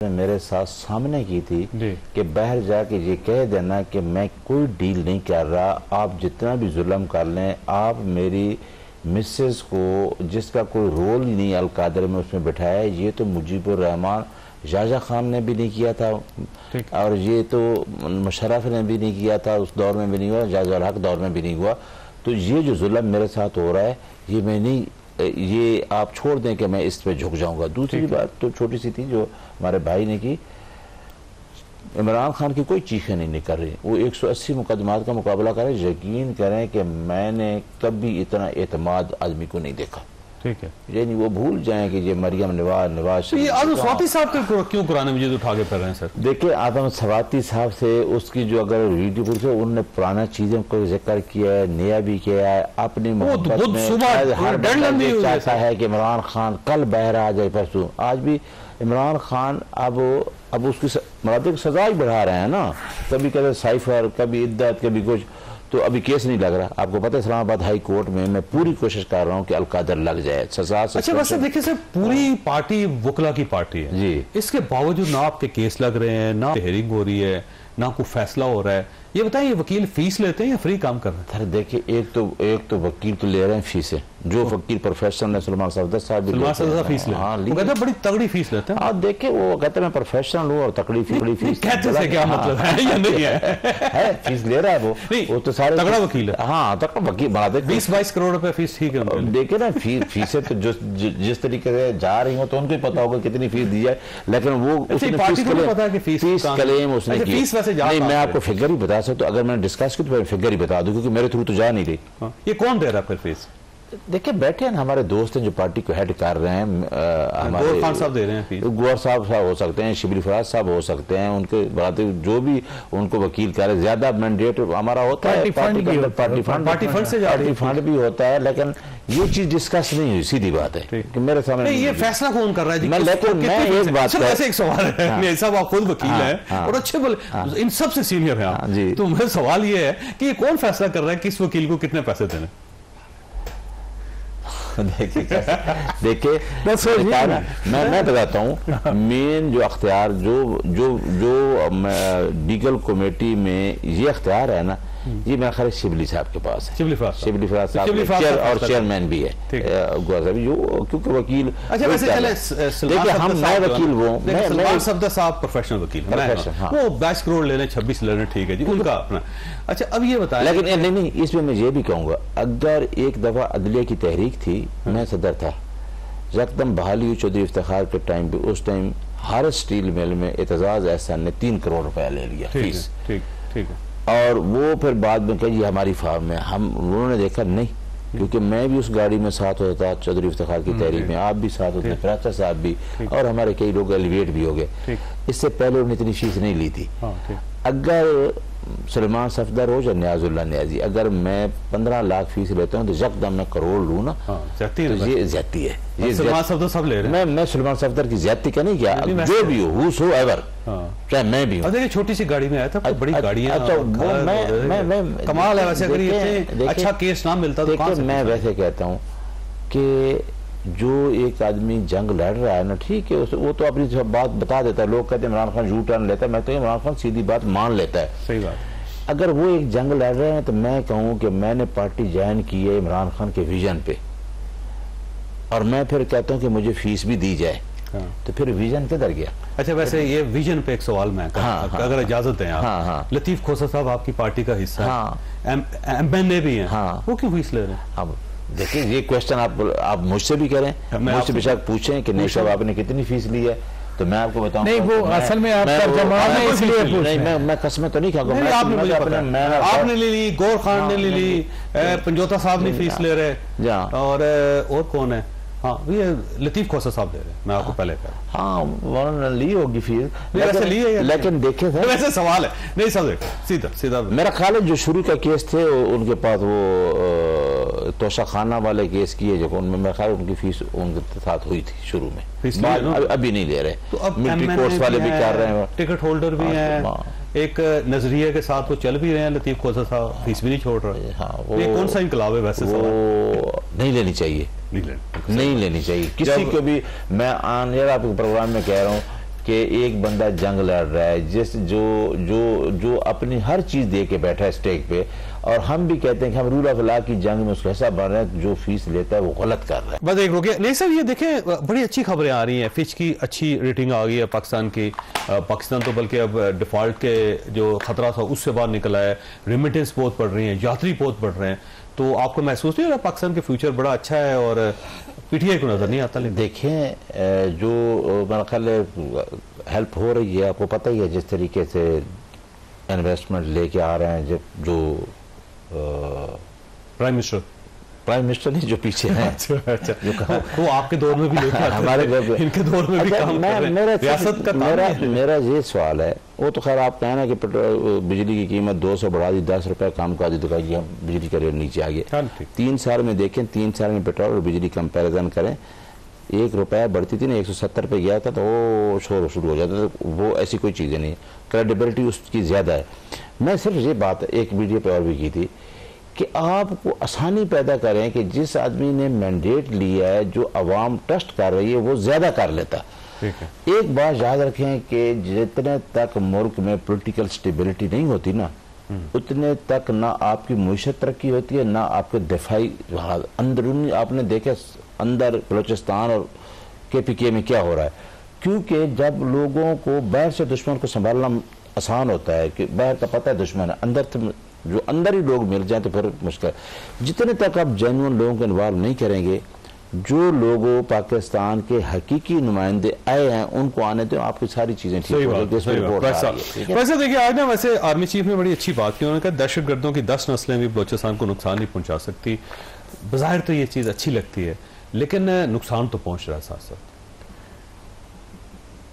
मेरे साथ सामने की थी कि बाहर जाके ये कह देना कि मैं कोई डील नहीं कर रहा, आप जितना भी जुल्म कर लें, आप मेरी मिसेस को जिसका कोई रोल ही नहीं अलकादर में उसमें बिठाया, ये तो मुजीबुर रहमान जाजा खान ने भी नहीं किया था और ये तो मुशर्रफ ने भी नहीं किया था, उस दौर में भी नहीं हुआ, जाजा हक दौर में भी नहीं हुआ। तो ये जो जुल्म मेरे साथ हो रहा है ये मैं नहीं, ये आप छोड़ दें कि मैं इस पे झुक जाऊंगा। दूसरी बात तो छोटी सी थी जो हमारे भाई ने की, इमरान खान की कोई चीखें नहीं निकल रही, वो 180 मुकदमात का मुकाबला करें, यकीन करें कि मैंने कभी इतना एतमाद आदमी को नहीं देखा। ठीक है, यानी वो भूल जाएं कि ये मरियम नवाज ये आदम सवाती साहब के क्यों कुरान मजीद उठा के फिर रहे हैं सर? देखिए आदम सवाती साहब से उसकी जो अगर वीडियो पूछे, उन्होंने पुराना चीजों को जिक्र किया है, नया भी किया है, अपनी मोहब्बत में हर बंदा चाहता है कि इमरान खान कल बहर आ जाए परसों। आज भी इमरान खान अब उसकी मतलब सजा ही बढ़ा रहे हैं ना, कभी कहते साइफर, कभी इद्दत, कभी कुछ, तो अभी केस नहीं लग रहा। आपको पता है इस्लामाबाद हाई कोर्ट में मैं पूरी कोशिश कर रहा हूँ कि अलकादर लग जाए, सजा। अच्छा वैसे देखिए सर, पूरी पार्टी वकला की पार्टी है जी, इसके बावजूद ना आपके केस लग रहे हैं, ना हेयरिंग हो रही है, ना कोई फैसला हो रहा है। ये बताइए वकील फीस लेते हैं या फ्री काम कर रहे हैं? देखिए एक तो वकील तो ले रहे हैं फीसें, जो वकील प्रोफेशनल है, सलमान सफदर साहब भी फीस ले, हाँ, वो कहते हैं बड़ी तगड़ी फीस लेते हैं। आप देखिए वो कहते हैं मैं प्रोफेशनल हूँ और तगड़ी फीस कहते हैं, क्या मतलब है या नहीं है? फीस ले रहा है वो तो सारे तगड़ा वकील है। हाँ तगड़ा वकील बनाते, 20-22 करोड़ रुपए फीस। ठीक है, देखिए ना फीसें तो जिस तरीके से जा रही हो तो उनको पता होगा कितनी फीस दी जाए, लेकिन वो फीस क्लेम उसने की। मैं आपको फिगर ही बता सकता हूँ, अगर मैंने डिस्कस की तो फिगर ही बता दूं, क्योंकि मेरे थ्रू तो जा नहीं रही। ये कौन दे रहा है फिर फीस? देखिए बैठे हैं हमारे दोस्त हैं जो पार्टी को हेड कर रहे हैं, हमारे गौर खान साहब दे रहे हैं फीस, गौर साहब हो सकते हैं, शिबली फराज साहब हो सकते हैं, उनके बातें जो भी उनको वकील करे, ज्यादा मैंडेट हमारा होता है पार्टी फंड भी होता है, लेकिन ये चीज डिस्कस नहीं हुई, सीधी बात है कि मेरे सामने ये फैसला कौन कर रहा है? मैं एक बात एक सवाल है साहब, आप खुद वकील हैं और अच्छे बोले, इन सबसे सीनियर है आप जी, तो मेरा सवाल ये है कि ये कौन फैसला कर रहा है किस वकील को कितने पैसे देने? देखिए मैं बताता हूँ, मेन जो अख्तियार जो लीगल कमेटी में ये अख्तियार है ना, ये मेरा ख्याल शिबली साहब के पास है। शिबली फराज साहब और चेयरमैन भी है, क्योंकि वकील। अच्छा वैसे देखिए मैं वकील वो सफदर साहब प्रोफेशनल वकील, वो 22 करोड़ ले लें, 26 ले लें, ठीक है जी, उनका अपना। अच्छा अब ये बताएं, लेकिन नहीं इसमें मैं ये भी कहूँगा, अगर एक दफा अदलिया की तहरीक थी, मैं सदर था, यकदम बहाली हुई चौधरी इफ्तिखार के टाइम पे, उस टाइम हर स्टील मिल में एतजाज एहसान ने 3 करोड़ रुपया ले लिया फीस। ठीक है, और वो फिर बाद में कही हमारी फार्म में, उन्होंने देखा नहीं, क्योंकि मैं भी उस गाड़ी में साथ होता चौधरी इफ्तिखार की तहरीक में, आप भी साथ होते, फराचा साहब भी, और हमारे कई लोग एलिवेट भी हो गए। इससे पहले उन्होंने इतनी फीस नहीं ली थी। अगर सलमान सफदर हो या न्याजुल्लाह न्याजी, अगर मैं 15 लाख फीस लेता हूँ तो यकदम मैं करोड़ लूँ ना, तो ये ज्यादती है। ये सलमान सफदर सब ले रहे हैं। मैं सलमान सफदर की ज्यादती का नहीं किया, जो भी हो हु सो एवर, चाहे मैं भी हूँ। देखिए छोटी सी गाड़ी में आया था, बड़ी गाड़ी है, कमाल है। वैसे अगर ये अच्छा केस ना मिलता तो मैं वैसे कहता हूँ कि जो एक आदमी जंग लड़ रहा है ना, ठीक है, वो तो अपनी बात बता देता है। लोग कहते हैं इमरान खान यू टर्न लेता है, मैं तो इमरान खान सीधी बात मान लेता है। सही बात। अगर वो एक जंग लड़ रहे हैं तो मैं कहूँ कि मैंने पार्टी ज्वाइन की है इमरान खान के विजन पे, और मैं फिर कहता हूँ कि मुझे फीस भी दी जाए, तो फिर विजन किधर गया? अच्छा वैसे ये विजन पे एक सवाल मैं अगर इजाजत दें आप, लतीफ खोसर साहब आपकी पार्टी का हिस्सा है, MNA भी हैं, वो क्यों फीस ले रहे हैं? अब देखिए ये क्वेश्चन आप मुझसे भी करें, मुझसे बेशक पूछें कि नहीं साहब आपने कितनी फीस ली है, तो मैं आपको बताऊं नहीं, वो असल में आपका जमात है इसलिए नहीं, मैं कसमें तो नहीं खाऊंगा। आपने ले ली, गौर खान ने ले ली, पंजोता साहब ने फीस ले रहे, और कौन है? हाँ ये लतीफ खोसर साहब दे रहे हैं, मैं आपको पहले कहा। हाँ उन्होंने ली होगी फीस, वैसे ली है, लेकिन देखे थे वैसे सवाल है नहीं सब सीधा मेरा ख्याल है जो शुरू का केस थे उनके पास वो तोशा खाना वाले केस किए, जो उनमें मेरा ख्याल उनकी फीस उनके साथ हुई थी शुरू में, अभी नहीं ले रहे। तो अब मिलिट्री कोर्स वाले भी कर रहे हैं, टिकट होल्डर भी हैं, एक नजरिए के साथ वो चल भी रहे हैं, लतीफ खोसर साहब फीस भी नहीं छोड़ रहे। ये कौन सा इनकलाब है वैसे? नहीं लेनी चाहिए, नहीं लेनी चाहिए किसी को भी। मैं आपके प्रोग्राम में कह रहा हूँ कि एक बंदा जंग लड़ रहा है जिस जो जो जो अपनी हर चीज दे के बैठा है स्टेक पे, और हम भी कहते हैं कि हम रूल ऑफ लॉ की जंग में उसका हिस्सा बन रहे हैं, जो फीस लेता है वो गलत कर रहा है। बस एक रुकिए, नहीं सर ये देखें बड़ी अच्छी खबरें आ रही हैं, फिच की अच्छी रेटिंग आ गई है पाकिस्तान की। पाकिस्तान तो बल्कि अब डिफॉल्ट के जो खतरा था उससे बाहर निकला है, रिमिटेंस बहुत बढ़ रही है, यात्री बहुत बढ़ रहे हैं, तो आपको महसूस नहीं हो रहा पाकिस्तान के फ्यूचर बड़ा अच्छा है और पीटीआई को नजर नहीं आता? देखें जो मेरा ख्याल हेल्प हो रही है, आपको पता ही है जिस तरीके से इन्वेस्टमेंट लेके आ रहे हैं, जो प्राइम मिनिस्टर नहीं जो पीछे हैं अच्छा जो वो आपके दौर में भी लेके आते हमारे इनके दौर में भी काम कर रहे हैं। रियासत का मेरा ये सवाल है, वो तो खैर आप कहना कि पेट्रोल बिजली की कीमत 200 बढ़ा दी, 10 रुपए कम कर दी तो कहिए बिजली का रेट नीचे आ गया। 3 साल में देखें, 3 साल में पेट्रोल और बिजली कंपेरिजन करें, 1 रुपया बढ़ती थी ना 170 पे गया था तो वो शोर शुरू हो जाता था। वो ऐसी कोई चीज़ें नहीं, क्रेडिबिलिटी उसकी ज़्यादा है। मैं सिर्फ ये बात एक वीडियो पे और भी की थी कि आपको आसानी पैदा करें कि जिस आदमी ने मैंडेट लिया है, जो अवाम ट्रस्ट कर रही है, वो ज़्यादा कर लेता। एक बात याद रखें कि जितने तक मुल्क में पॉलिटिकल स्टेबिलिटी नहीं होती ना, उतने तक ना आपकी मुईशत तरक्की होती है, ना आपके दिफाई अंदरूनी। आपने देखे अंदर बलोचिस्तान और KPK में क्या हो रहा है, क्योंकि जब लोगों को बाहर से दुश्मन को संभालना आसान होता है कि बाहर का पता है दुश्मन है, अंदर तो जो अंदर ही लोग मिल जाए तो फिर मुश्किल। जितने तक आप जेन्युइन लोगों को इन्वॉल्व नहीं करेंगे, जो लोगों पाकिस्तान के हकीकी नुमाइंदे आए हैं उनको आने दो, आपकी सारी चीजें ठीक हो जाएगी। वैसे देखिए आज ना वैसे आर्मी चीफ ने बड़ी अच्छी बात की, उन्होंने कहा दहशतगर्दों की 10 नस्लें भी बलोचिस्तान को नुकसान नहीं पहुंचा सकती। बाहर तो ये चीज अच्छी लगती है, लेकिन नुकसान तो पहुंच रहा है, साथ साथ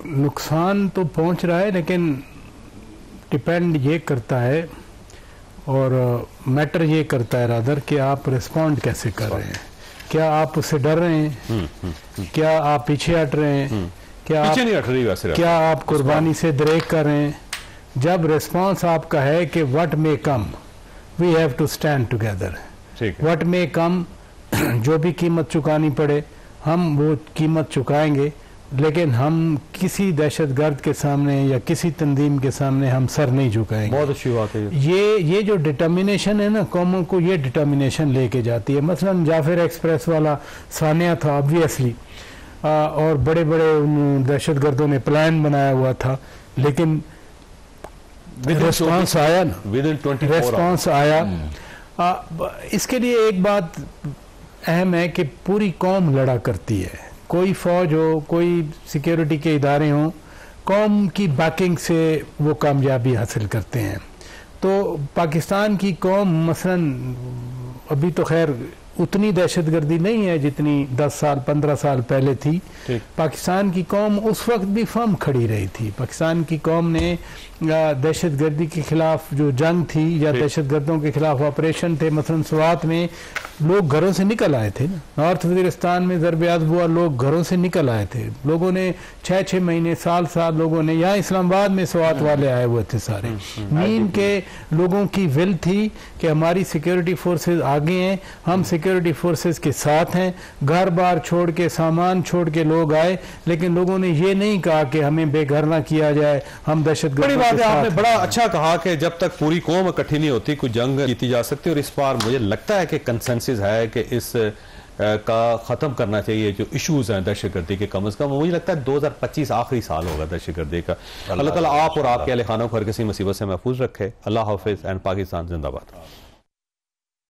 नुकसान तो पहुंच रहा है, लेकिन डिपेंड ये करता है और मैटर ये करता है रादर कि आप रिस्पॉन्ड कैसे कर रहे हैं। क्या आप उससे डर रहे हैं, क्या आप पीछे हट रहे हैं, क्या पीछे नहीं हट रही वैसे, क्या आप कुर्बानी से दरेक कर रहे हैं। जब रिस्पॉन्स आपका है कि what may come we have to stand together, what may come, जो भी कीमत चुकानी पड़े हम वो कीमत चुकाएंगे, लेकिन हम किसी दहशतगर्द के सामने या किसी तंजीम के सामने हम सर नहीं झुकाएंगे। बहुत अच्छी बात है ये जो डिटर्मिनेशन है ना, कौमों को ये डिटर्मिनेशन लेके जाती है। मसलन जाफिर एक्सप्रेस वाला सानिया था ऑब्वियसली, और बड़े बड़े दहशतगर्दों ने प्लान बनाया हुआ था, लेकिन रिस्पॉन्स आया ना, रिस्पॉन्स आया। इसके लिए एक बात अहम है कि पूरी कौम लड़ा करती है, कोई फौज हो, कोई सिक्योरिटी के इदारे हों, कौम की बैकिंग से वो कामयाबी हासिल करते हैं। तो पाकिस्तान की कौम मसलन अभी तो खैर उतनी दहशतगर्दी नहीं है जितनी 10 साल 15 साल पहले थी। पाकिस्तान की कौम उस वक्त भी फर्म खड़ी रही थी। पाकिस्तान की कौम ने दहशतगर्दी के खिलाफ जो जंग थी या दहशतगर्दों के खिलाफ ऑपरेशन थे, मसलन स्वात में लोग घरों से निकल आए थे ना, नॉर्थ वजीरिस्तान में ज़रब-ए-अज़ब हुआ, लोग घरों से निकल आए थे। लोगों ने 6-6 महीने साल लोगों ने, यहाँ इस्लामाबाद में स्वात वाले आए हुए थे सारे। नीम के लोगों की विल थी कि हमारी सिक्योरिटी फोर्सेज आगे हैं, हम सिक्योरिटी फोर्सेज के साथ हैं। घर बार छोड़ के, सामान छोड़ के लोग आए, लेकिन लोगों ने ये नहीं कहा कि हमें बेघर ना किया जाए, हम दहशतगर्द। आपने बड़ा अच्छा कहा कि जब तक पूरी कौम इकट्ठी नहीं होती कोई जंग जीती जा सकती, और इस बार मुझे लगता है कि कंसेंसस है कि इस का ख़त्म करना चाहिए जो इश्यूज हैं दहशतगर्दी के। कम से कम मुझे लगता है 2025 आखिरी साल होगा दहशतगर्दी का। अल्लाह ताला आप और आपके अहले खानों को हर किसी मुसीबत से महफूज रखे। अल्लाह हाफिज़ एंड पाकिस्तान जिंदाबाद।